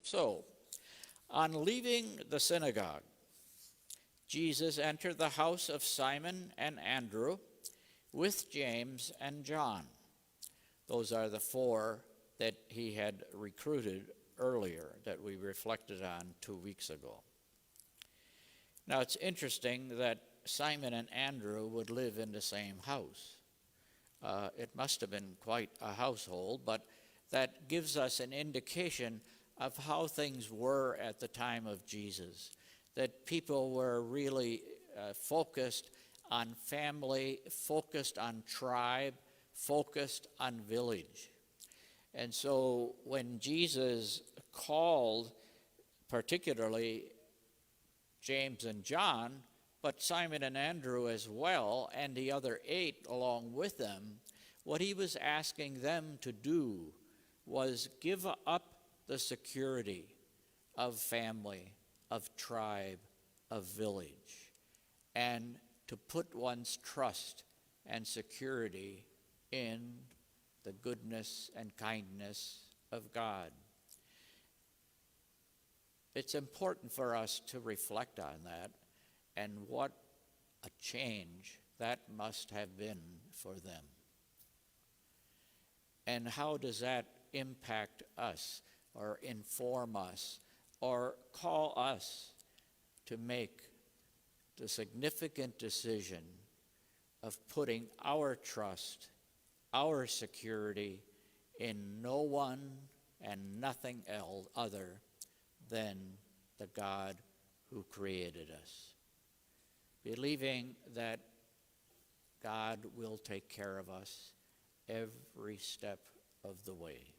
So, on leaving the synagogue, Jesus entered the house of Simon and Andrew with James and John. Those are the four that he had recruited earlier that we reflected on 2 weeks ago. Now, it's interesting that Simon and Andrew would live in the same house. It must have been quite a household, but that gives us an indication of how things were at the time of Jesus, that people were really focused on family, focused on tribe, focused on village. And so when Jesus called particularly James and John, but Simon and Andrew as well, and the other 8 along with them, what he was asking them to do was give up the security of family, of tribe, of village, and to put one's trust and security in the goodness and kindness of God. It's important for us to reflect on that and what a change that must have been for them. And how does that impact us or inform us or call us to make the significant decision of putting our trust, our security in no one and nothing else other than the God who created us, believing that God will take care of us every step of the way.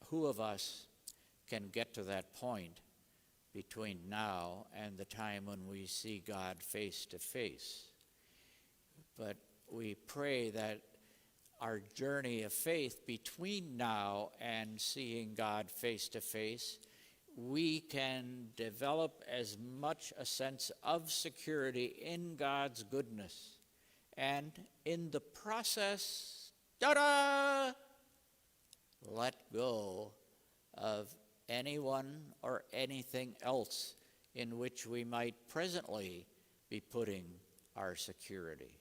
Who of us can get to that point between now and the time when we see God face to face? But we pray that our journey of faith between now and seeing God face to face, we can develop as much a sense of security in God's goodness. And in the process, ta-da! Let go of anyone or anything else in which we might presently be putting our security.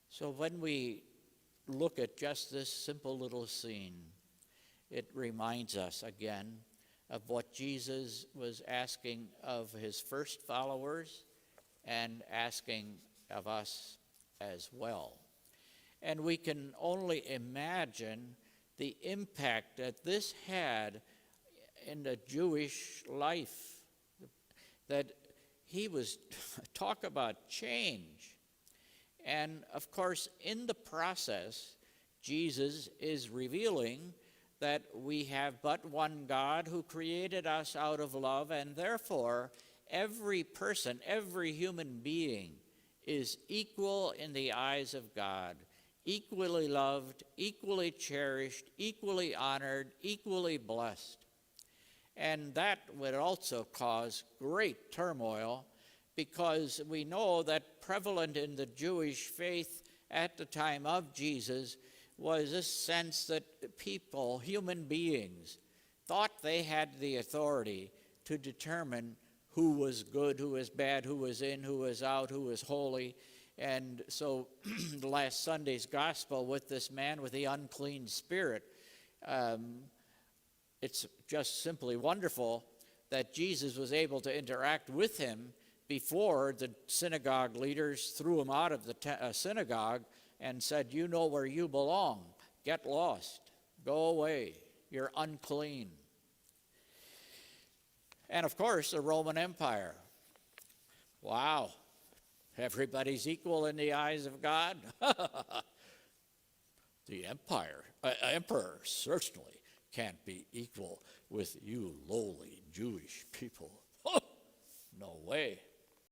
So when we look at just this simple little scene, it reminds us again of what Jesus was asking of his first followers and asking of us as well. And we can only imagine the impact that this had in the Jewish life, that he was, talk about change. And of course, in the process, Jesus is revealing that we have but one God who created us out of love, and therefore every person, every human being is equal in the eyes of God, equally loved, equally cherished, equally honored, equally blessed. And that would also cause great turmoil, because we know that prevalent in the Jewish faith at the time of Jesus was this sense that people, human beings, thought they had the authority to determine who was good, who was bad, who was in, who was out, who was holy. And so last Sunday's gospel with this man with the unclean spirit, it's just simply wonderful that Jesus was able to interact with him before the synagogue leaders threw him out of the synagogue and said, "You know where you belong. Get lost. Go away. You're unclean." And of course, the Roman Empire. Wow. Everybody's equal in the eyes of God. The emperor certainly can't be equal with you lowly Jewish people. No way.